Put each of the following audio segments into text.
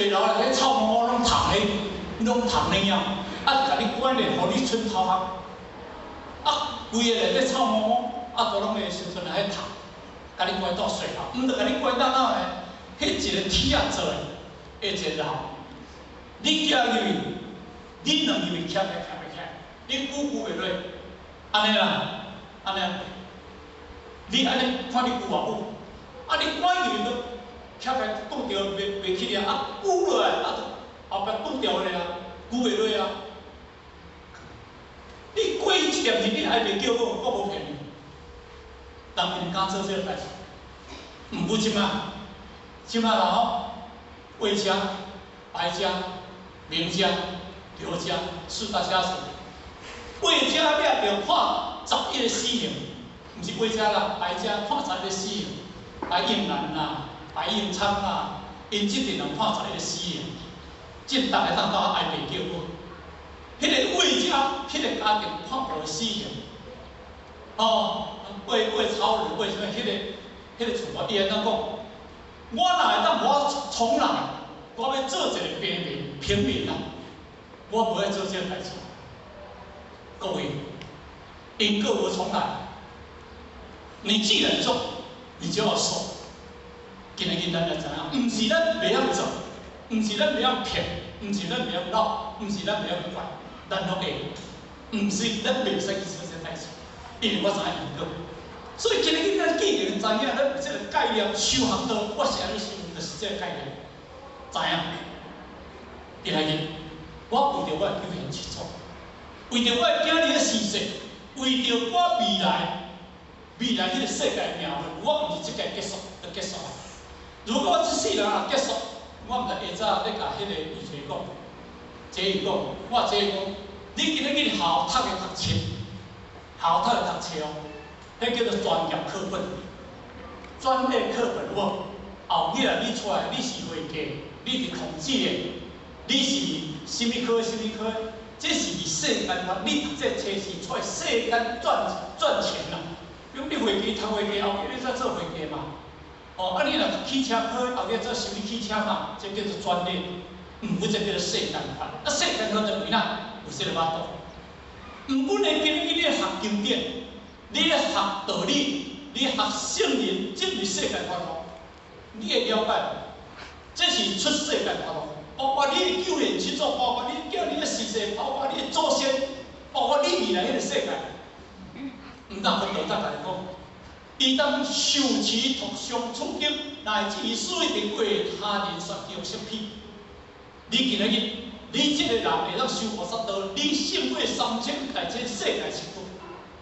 楼咧，迄臭毛毛拢虫咧，拢虫咧样，啊，甲你关咧，互你剩头壳，啊，规个内底臭毛毛，啊，都拢会生出来迄虫，甲你关到水牢，毋着甲你关到哪呢？迄一个铁啊做的，一个牢，你行入去，你两入去徛袂起来，你久袂落，安尼啦，安尼，你安尼看你有啊有，啊，你关入去都徛来拄着袂起来，啊，久落来，啊，后壁拄着咧啊，久袂落啊。你过一件事，你还袂叫我无骗你，人毋敢做这个代志。毋过即摆啦吼，画家、白家、名家、刘家四大家族。画家掠着判11个死刑，毋是画家啦，白家判11个死刑，白应兰啦、白应昌啦，因即阵人判11个死刑，即逐个当到还袂叫我。迄个画家，迄个家庭判无死刑，哦，画超人，画什么？迄个厝我伊安怎讲？我若会当我重来，我要做一个平民啊，我无爱做这个代志。各位，因各无重来，你既然做，你就要受。今日咱就知影，毋是咱袂晓做，毋是咱袂晓骗，毋是咱袂晓闹，毋是咱袂晓管。咱拢会，毋是咱袂使去做这代志，因为我知影因果。所以今日咱既然知影咱这个概念，修学道，我是安尼想，就是这个概念，知影。第二日，我为着我的表现去做，为着我的囝儿的事实，为着我未来迄个世界命运，我毋是即届结束就结束啊。如果我这世人若结束，我毋知下早咧甲迄个医生讲。这伊讲，我这伊讲，你今日去校读的读册，校读的读册哦，迄叫做专业课本，专业课本无。后日啊，你出来你是会计，你是统计的，你是什么科？这是伫世间啊，你读这册是出来世间赚钱啦。比如你会计读会计，后日你再做会计嘛。哦，啊你若读汽车科，后日做修理汽车嘛，这叫做专业。毋过这叫做世间法，啊世间法就为哪有这个法度？毋过你今日你学经典，你咧学道理，你学圣人，这毋是世间法度。你会了解，这是出世间法度。包括你的救人去做，包括你叫你的事实，包括你的祖先，包括你未来迄个世界。毋当分道再来讲，伊当受持托上处境，乃至水定为他人说叫色批。你今日你这个人会当修菩萨道，你胜过3000大千世界七宝，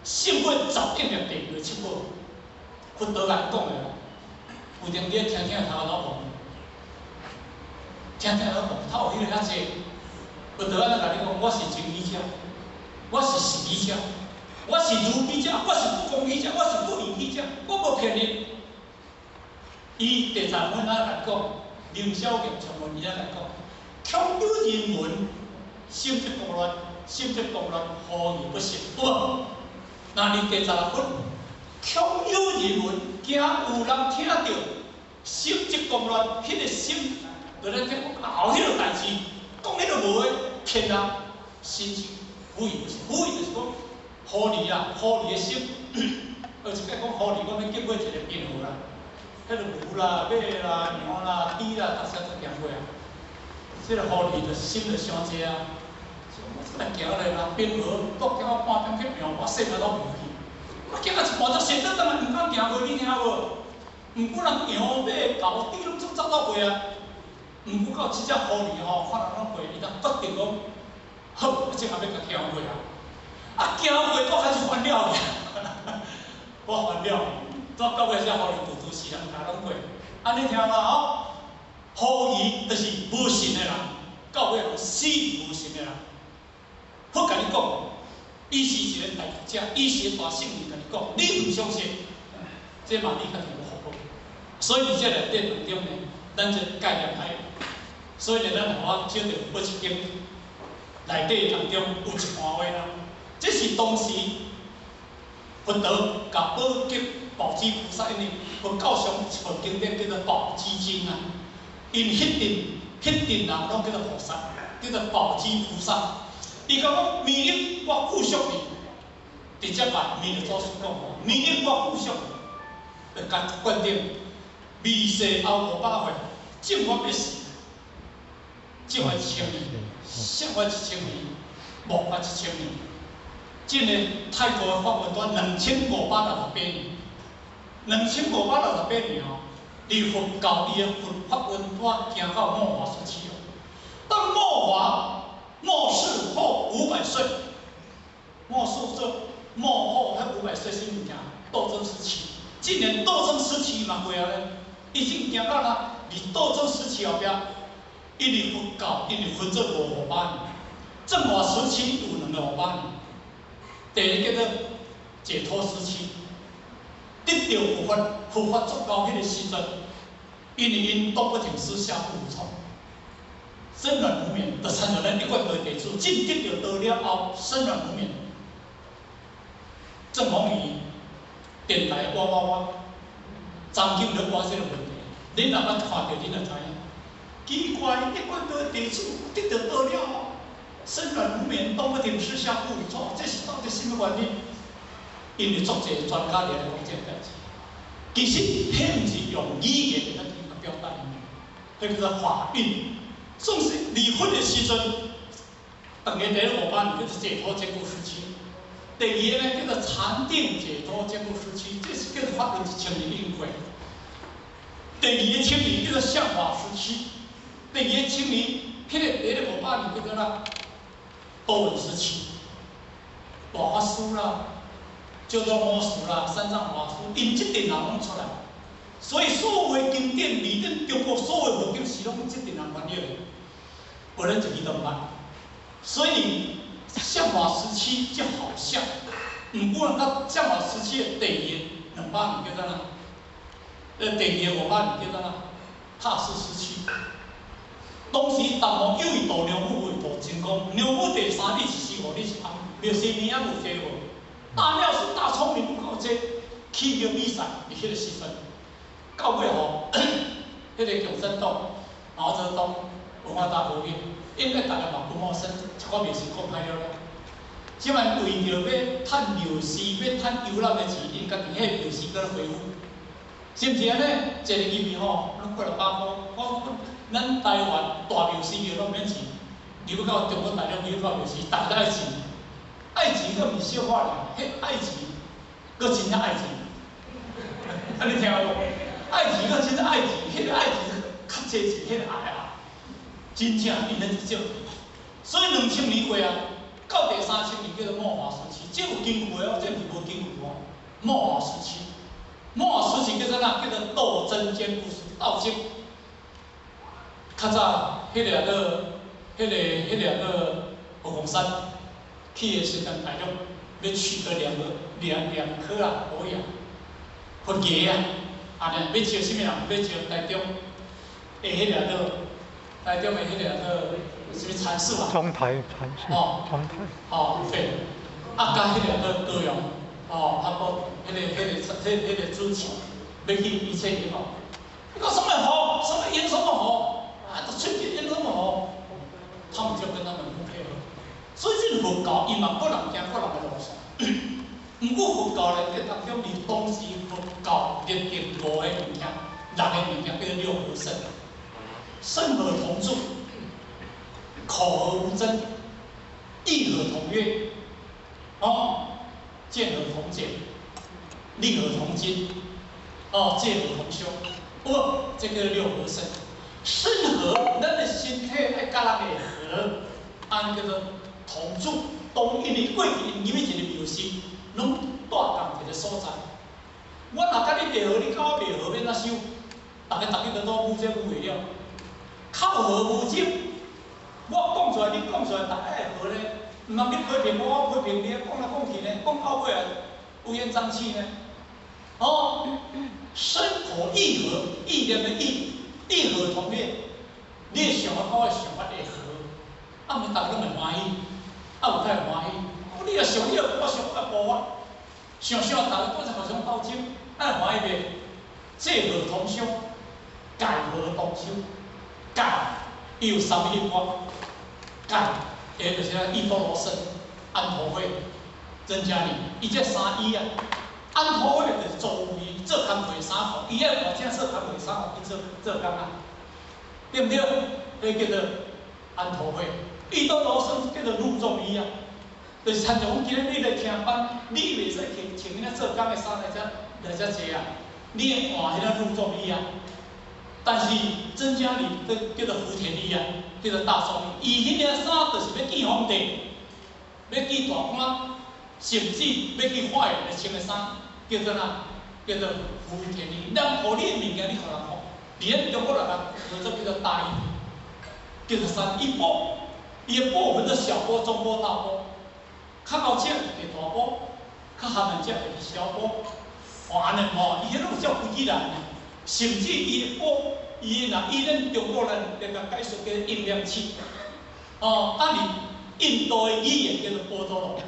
胜过10点的地狱七宝。佛道来讲的啦，有阵你听头老婆，听老婆，他有迄个遐济。佛道安尼甲你讲，我是真理者，我是实理者，我是如理者，我是不公理者，我是不义理者，我无骗你。伊第三本安来讲，林小玉从文伊安来讲。恐有人文，心之动乱，何以不行？不，那你第16分，恐有人文，惊有人听到，心之动乱，迄个心，就咱讲后迄个代志，讲迄个无诶骗人，心情腐以不行，腐以就是讲好利啦，好利诶心，而且讲好利，我们经过一个变化啦，迄个牛啦、马啦、羊啦、猪啦，大家都行过啊。这个互利就是心就伤济啊！我行来啦，冰河国行到半点去庙，我细个都袂去。我行到一半只身体当然毋敢行过，你听无？毋过人羊、马、狗、猪拢总走到过啊。毋过到即只互利吼，看人拢过，伊当决定讲，好，我即下要甲行过啊！啊，行过我还是烦了去，我烦了。到到尾只互利拄是人家拢过，安尼听嘛吼？好义就是无信的人，到尾死无信的人。我甲你讲，伊是一个大学者，伊是个大圣人，甲你讲，你唔相信，这嘛你肯定无好报。所以伫这内底当中呢，咱这概念还，所以呢，咱我找着要一经内底当中有一段话啦，这是当时佛陀甲宝吉宝积菩萨因为佛教上一部经典叫做《宝积经》啊。因迄迄阵人拢叫做菩萨，叫做宝积菩萨。伊讲明日我复续你，直接把弥勒祖师讲，明日我复续你，就甲决定未世后500岁，正法一时，正法1000年，相法1000年，末法1000年。这个泰国的法文端2568年，2568年哦，离佛教伊的佛法文端行到末华时期哦。当末世后500岁，末后迄500岁是物件？斗争时期。今年斗争时期嘛过啊咧，已经行到啦，离斗争时期后壁，因为佛教因为分做500年，正法时期有2个500年。第一叫做解脱时期，得到佛法足够迄个时阵，因为因都不停思想无从，身软无眠，就参照咱一贯的地主，真得到了后，身软无眠，正方伊电台哇，曾经咧挖这个问题，恁若捌看到，恁就知影，奇怪，一贯的地主得到了后。身软无眠，动不停思想无错，这是到底什么原因？因为作者专家来讲这个代志，其实迄毋是用语言来表达的，迄叫做法韵。总是离婚的时阵，当年第一个500年就是解脱坚固时期，第二个呢叫做禅定解脱坚固时期，这是叫做法论1000年运会。第二个1000年叫做相法时期，第二个1000年，迄个第一个500年叫做啦。多闻时期，大法师啦、叫做魔术啦、三藏法师，因这阵人拢出来，所以所有经典里顶中国所有佛经是拢这阵人翻译的，无人一字都唔捌。所以相法时期就好像，不过咱相法时期的第200年叫做哪？第2个500年叫做哪？踏实时期。当时唐王有意度娘母为度真讲，娘母第3日是师傅，你是翁，庙西面也有这无？大庙是大聪明，有够这起庙比赛，伫迄个时阵，到尾吼，迄个共产党、毛泽东、文化大革命，应该大家嘛不陌生，一个庙是讲歹了了。即摆为着要趁庙市、要趁游览的钱，因家己迄庙市搁咧恢复，是毋是安尼？一个入面吼，拢过600块，咱台湾大庙寺庙拢免钱，入到中国大陆入到庙寺，大家爱钱，爱钱佫毋是小话了，迄爱钱，佫真正爱钱。啊，你听有无？爱钱佫真正爱钱，迄个爱钱较济钱，迄个爱啊，真正因咱是少。所以2000年过啊，到第3000年叫做末华时期，这有经过哦，这毋是无经过哦。末华时期，末华时期叫做哪？叫做斗争坚固时，斗争。较早迄个佛光山去的时阵，大陆要取得两颗啊佛牙，佛牙啊，安尼要招什么人？要招台中的迄台中的什么禅师啊？中台禅师。中台。对，加迄高阳，他无迄个主持，要去以前去哦。你讲什么好？什么演什么好？都春节演什么好？他们就跟他们不配合，所以这佛教伊嘛各人行各人的路线。不过佛教咧，在当中以当时佛教列定5个物件，6个物件叫做六和圣，圣和同住，口和无争，义和同约，见和同解，利和同心，戒和同修。这个六和圣。身和，咱的身体爱甲人会和，安叫做同住。当因为过去因入去一个庙寺，拢住同一个所在。我若甲你袂和，你甲我袂和，要怎修？大家都都无这无会了，靠和无争。我讲出来，你讲出来，大家会和咧。毋通你批评我，我批评你，讲来讲去呢，讲到尾啊，乌烟瘴气呢。身和意和，意念的意。义和同列，你的想法甲我的想法会合，毋大家咪欢喜，有较会欢喜。你若想要，我想我无法，想大家都是互相斗争，会欢喜袂？戒和同修，戒和同修，戒伊有3亿光，钙，也就是伊波罗森、安头会、曾嘉玲，伊这3亿啊。安头会就是做伊做工袂3号，伊个大正做工袂3号去做工啊，对不对？迄叫做安头会。伊波罗森叫做陆仲伊啊，就是参照讲今日你来听班，你袂使穿迄个做工的衫来遮坐啊，你会换迄个陆仲伊啊。但是曾嘉玲叫做福田伊啊，叫做大宋伊，伊迄领衫就是要见皇帝，要见大官，甚至要去法院来穿的衫，叫做哪？叫做福田伊。咱互你的物件，你互人互，而咱中国人叫做大衣，叫做衫。伊布，伊的布分做小布、中布、大布，较后只是大布，较下面只是小布。哦，安尼吼，伊迄拢有照规矩来。甚至伊的布，伊咱中国人那个解说叫印量器，哦，你印度的语言叫做波多罗，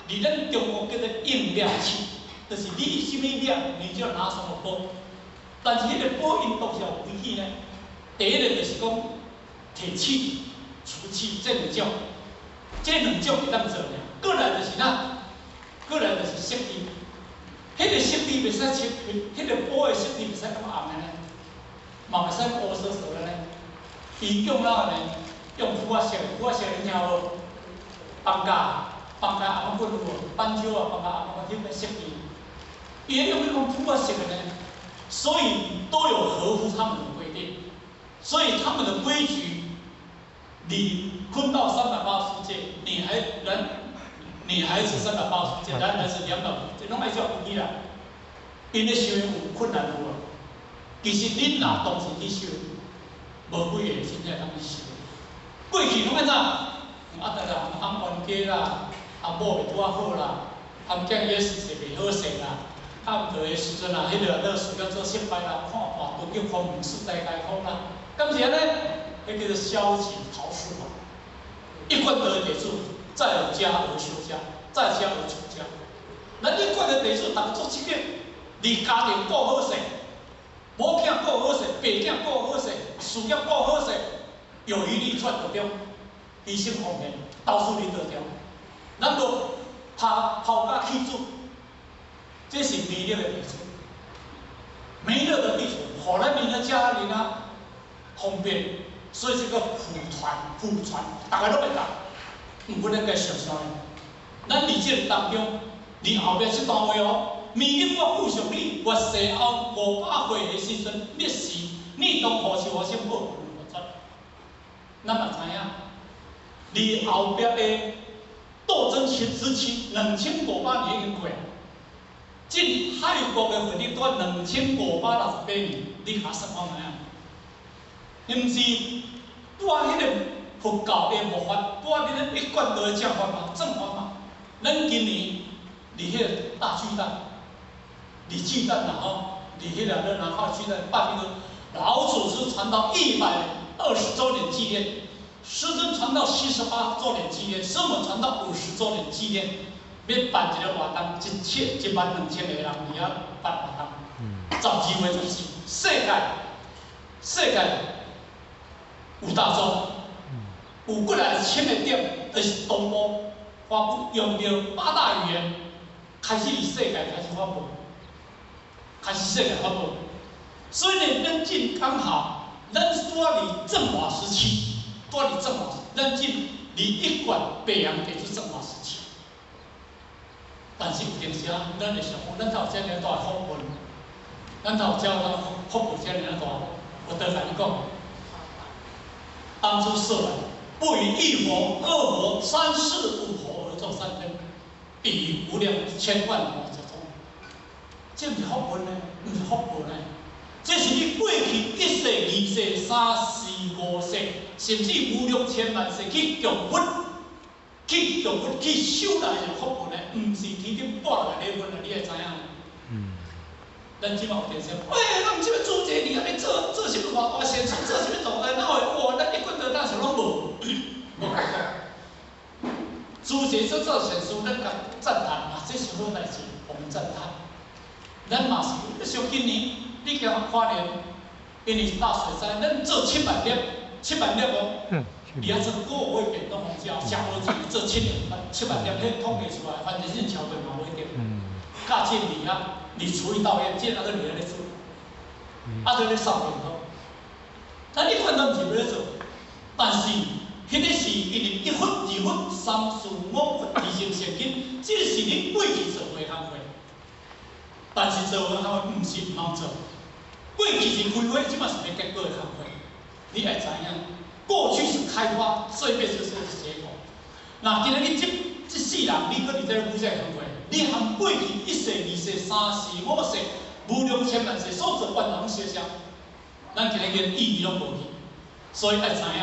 而咱中国叫做印量器，就是你什么量，你就拿什么布。但是迄个布印度是有规矩呢，第一个就是讲铁器、瓷器这2种，这2种会当做俩。过来就是哪？过来就是色地。迄个色地袂使切，迄个布的色地袂使咁红的呢，嘛袂使乌色色的呢。伊用哪个呢？用肤色，肤色你听无？邦加红粉有无？斑鸠啊，邦加红粉，迄个色地，伊用迄种肤色的呢，所以都有合乎他们的规定，所以他们的规矩，你坤到380届，女孩子380届，男孩子200，这拢爱照规矩啦。因咧修有困难有无？其实恁若当时去修，无几个真正通去修。过去拢安怎？当然含冤家啦，含某袂拄啊好啦，含囝也是袂好势啦。含到的时阵啊，迄个事业做失败啦，看大都叫空门事大概空啦。咁是安尼，迄叫做消极逃世法。一贯得地主。再有家而修家，再家而处家。咱一贯的地主，逐个做积极，你家庭过好势，某囝过好势，爸囝过好势，事业过好势，有余力出得中，牺牲奉献，到处你得着。咱无抛家弃子，这是弥勒的地主。弥勒的地主，后来你的家人啊方便，所以这个普传，大家都袂当。毋过咱该想想的，咱伫这个当中，你后壁这段话哦，明日我附上你，我死后500岁的时阵，灭时，你当何是我先报我出？咱嘛知影，你后壁的斗争时期2500年已经过啊，进泰国的法律段2568年，你下算看卖啊？毋是拄啊迄个。佛教的佛法，拄啊，恁一贯道的正法嘛、正法嘛。咱今年伫迄个大巨蛋，伫巨蛋啦吼，伫迄个咱南澳巨蛋办那个老祖师传道120周年纪念，师尊传道78周年纪念，师母传道50周年纪念，要办一个活动，12000个人伫遐办活动。12月14，世界有大洲。有过来10个点，就是东部发布用着8大语言，开始世界开始发布，所以呢，咱进刚好，咱拄啊伫正华时期，咱进离一贯北洋地区正华时期。但是有件事啊，咱会想，咱头有遮尔大福分，咱头有遮福分遮尔大，我得甲你讲，当初设来。不以一佛、二佛、三世五佛而作三分，必以无量千万佛之中。这毋是福分呢，毋是福报呢。这是你过去1世、2世、3世、5世，甚至无量千万世去供佛、去修来的福报呢，毋是天顶拨落来礼物啊，你会知影。咱即马有电视，咱即要做这你安尼做什么大大善事，做什么大哪会哇？咱一棍刀当时拢无，无讲。做这善事，咱甲赞叹嘛，这是好代志，我们赞叹。咱嘛是，像今年你去花莲，因为是大水灾，咱做7万粒， 7万粒哦，嗯，你还做个月变动方式，下无钱做7年，7万粒，迄统计出来，反正是桥本嘛袂定。价钱你啊，你除以到位，这那个你来做，啊，都咧扫平头。咱一款都毋是要做，但是迄个是因为1分、2分、3、4、5分提升现金，这是恁过去做过工课。但是做过工课毋是毋通做，过去是开会，即马是要结果的工课。你会知影，过去是开发，最必须是结果。那今日这世人，你搁伫这舞这工课，你含过去1世、2世、3世、5世，无量千万世所做万能相像。咱今日意义拢无去，所以爱知影，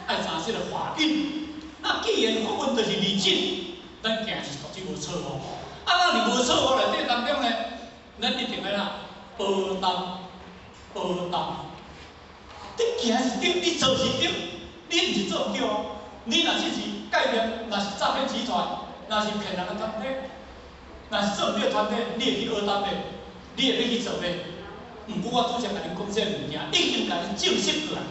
爱知即个法运。那既然法运就是理境，咱行是绝对无错误。啊，那你无错误内底当中呢，咱一定要哪保当，保当。你行是对，你做是对，你毋是做唔对哦。你若是概念，若是诈骗集团，若是骗人的团体，若是做唔对团体，你会去学当的，你会要去做的。毋过我拄则甲恁讲这物件，已经甲恁证实过来，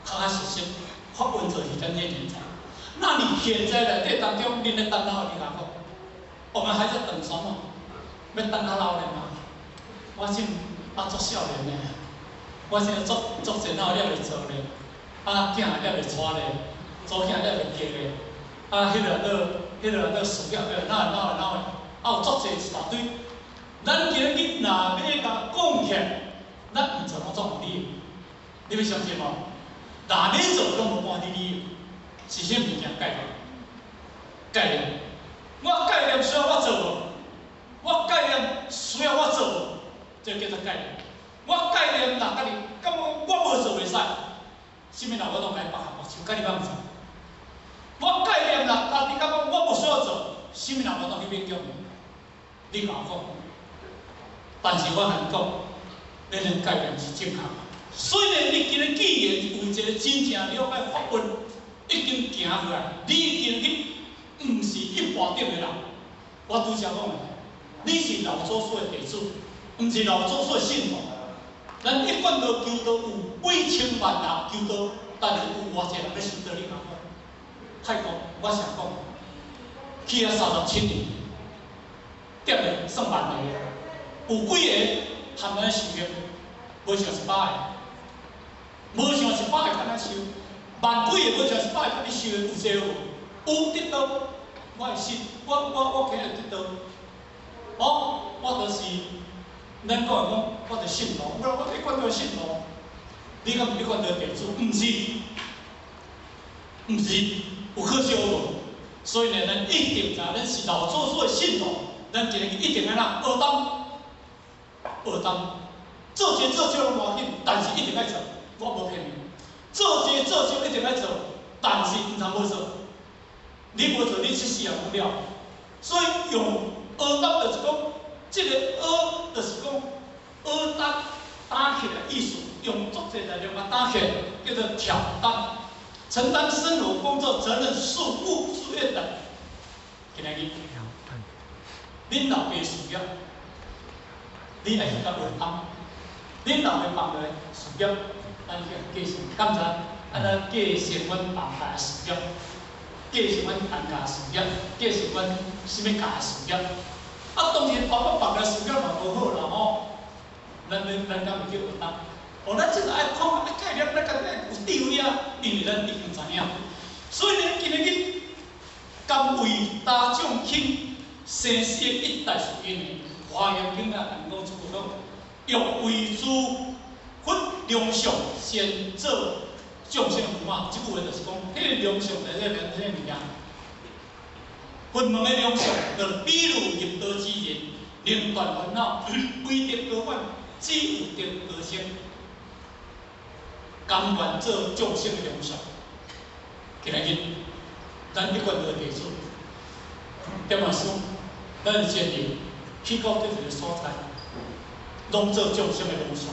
确确实实，法运就是咱这人才。那你现在内底当中，恁咧等老你甲讲，我们还在等什么？要等到老年吗？我先做少年的，我先做前后了会做咧，囝了会娶咧，祖囝了会结咧，迄个事业了哪会，有足济一大堆。咱今日若要甲讲起，咱毋做我做唔理，你要相信无？若要做拢无半点理，是啥物件概念？概念，我概念需要我做无？我概念需要我做无？这叫做概念。我概念若家己感觉我无做袂使，啥物人我拢该别项目手，家己捌毋做。我概念若家己感觉我无需要做，啥物人我拢去勉强你甲我讲。但是我跟你讲，恁的概念是正确。虽然你今日既然有一个真正了解法运，已经行过来，你已经去，毋是一般顶的人。我拄则讲的，你是老祖师的弟子，毋是老祖师的信徒。咱一贯道求道有几千万人求道，但是有偌济人要受道你讲讲。泰国我常讲，去啊37年，跌了算万个。有几个含咱受业，无像100个，无像100个敢若收，万几个无像100个甲你收的有济无？有得到，我会信，我肯定得到。我就是咱讲我就信徒，我一贯都信徒。你敢一贯都弟子？毋是，有可惜无？所以呢，咱一定知，咱是老祖师的信徒，咱今日一定要哪学当。学当做些做少拢无要紧，但是一定要做。我无骗你，做些做少一定要做，但是毋通无做。你无做，你这世也无了。所以用学当就是讲，这个学就是讲学当打起来艺术，用足济材料把打起来，叫做挑担，承担生活工作责任、事业等。今日恁老爸事业。你会晓甲学当，恁老爸放落事业，咱继承，刚才咱继承阮放下事业，继承阮单家事业，继承阮什么家事业。啊，当然包括放下事业嘛无好啦吼，咱敢会叫学当？咱即个爱看爱概念，咱敢有智慧啊，因为咱已经知影。所以呢，今日甘为大众兴，生死一代属因的。华严经啊，人讲一句讲，欲为诸佛良相，先做众生福嘛。即句话就是讲，迄个良相在这边这物件，佛门的良相，就比如入道之人，令断烦恼，为得高反，只有得高升，甘愿做众生的良相。今日咱一贯的弟子，点么说，咱坚定。去到这一个所在，拢做众生的良相。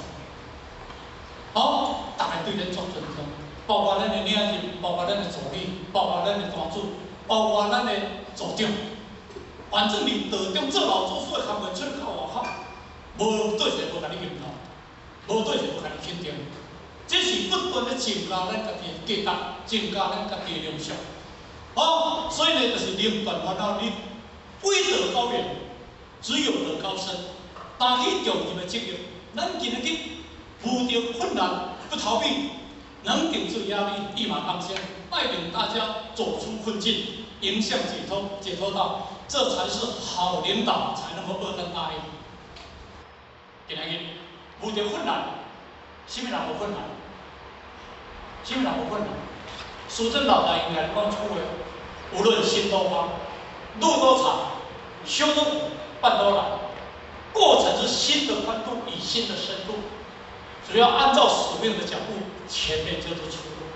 好，大家对咱做尊重，包括咱的领导，包括咱的助理，包括咱的团主，包括咱的组长。反正你道中做老祖师的工作，出口外口，无对谁无甲你认同，无对谁无甲你肯定。这是不断的增加咱家己的价值，增加咱家己的量数。好，所以呢，就是灵断烦恼，你非得高远，只有得高深。担起重任的责任，咱今日去遇到困难不逃避，能顶住压力，立马当先，带领大家走出困境，迎向解脱道，这才是好领导才能够二登大业。今日遇到困难，什么人无困难？什么人无困难？苏贞老大应该讲出的，无论新多方，路多长，修多苦，半多难。过程是新的宽度与新的深度，只要按照使命的脚步，前面就是出路。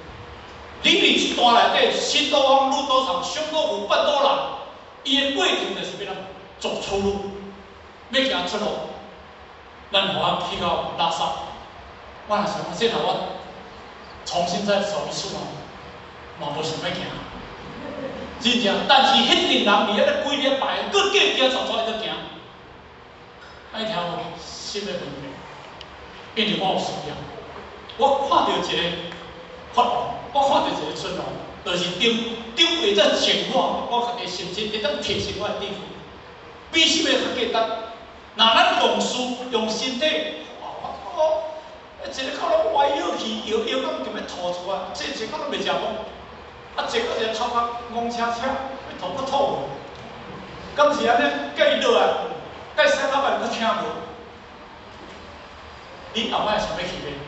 你一段内底，新多方、路多长，修多苦，半多难，伊的过程就是要咱走出路，要行出路。咱互我去到拉萨，我若想讲，这若我重新再走一次嘛无想要行，真正。但是迄群人伫遐咧规礼拜，佫叫叫走在行，那条新的问题，因为我有需要，我看到一个法王，我看到一个尊王，就是张为这情况，我家己心情会当提升我的地方，比什么较简单。那咱用事用身体，一个靠拢歪腰去，摇摇到就要吐出来，这一个拢袂食饱，啊，一个头壳懵车车，要吐要吐。敢是安尼，甲伊落来，甲伊洗头发佫听无。你后摆想要去袂？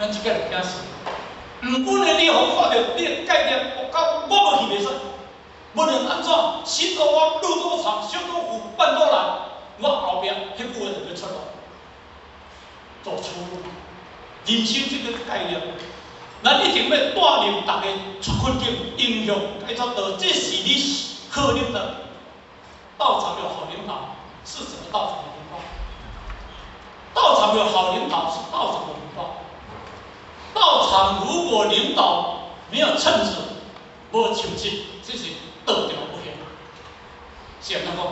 咱即个就惊死。毋管的你互看到你的概念，我无去袂使。无论安怎，新多方、路多长、小多苦、半多难。我后壁迄句话就要出来，做出路。人生这个概念，咱一定要带领大家出困境，迎向解脱道。这是你可能的。道场有好领导，是整个道场的领导；道场有好领导，是道场的领导。道场如果领导没有称职、无求进，这是道调不行。是安怎讲？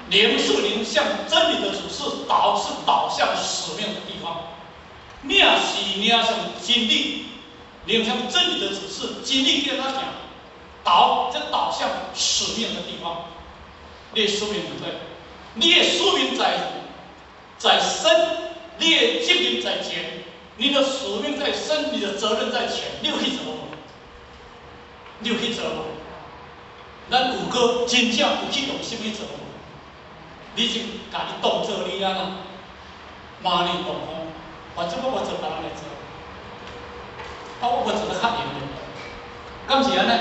灵是灵向真理的指示，导是导向使命的地方。命是命向真理，灵向真理的指示，真理跟他讲，导这导向使命的地方。你的使命在，你的使命在身，你的责任在前，你的使命在身，你的责任在前，你有去做无？你有去做无？咱有个真正有去用心去做无？你就家己当做你安那，麻利动风，反正我无做别人来做，我无做得较严的，敢是安尼？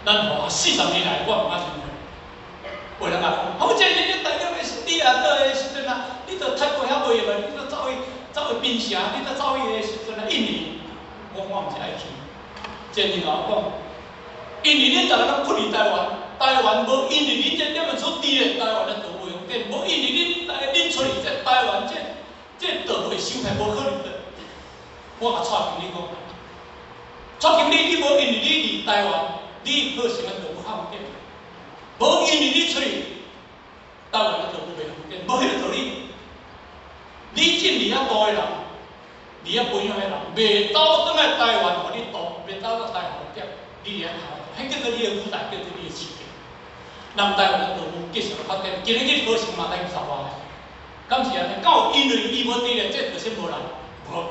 咱40年来，我毋捌想过，有人讲，好这你大家的你啊，倒个时阵啊，你着泰国遐袂入来，你着走去槟城，你着走去个时阵啊，印尼，我毋是爱去，真正甲我讲，印尼恁逐个拢困伫台湾，台湾无印尼恁这点么出地咧，台湾咧就无用电，无印尼恁出去这台湾这道会收起无可能的。我甲蔡经理讲，蔡经理你无印尼你伫台湾，你好成个就无放电，无印尼你出去，台湾咧就无袂用电，无迄个道理。你进离遐大个人，离遐本乡个人，袂倒转来台湾互你倒，袂倒到台湾点，你离遐头。迄叫做你的舞台，叫做你的市场。咱台湾就无继续发展，今日去无成嘛来50万个，敢是安尼？敢有因为伊无地咧，这就先无人无。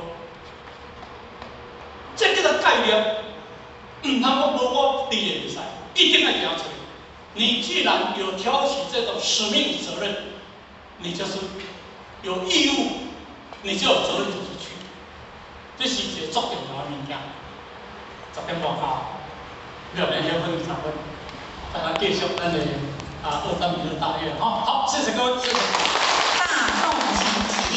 这叫做概念，唔通讲无我地咧比赛，一定要行出来。你既然有挑起这种使命与责任，你就是有义务，你就有责任出去。这是一个足重要的物件，10点半到。6点9分30分，大家继续咱的23民的大业。好，谢谢各位，谢谢。大众请起立。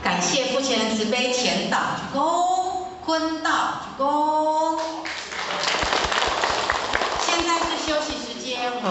感谢父亲慈悲前导鞠躬，坤道鞠躬。现在是休息时间。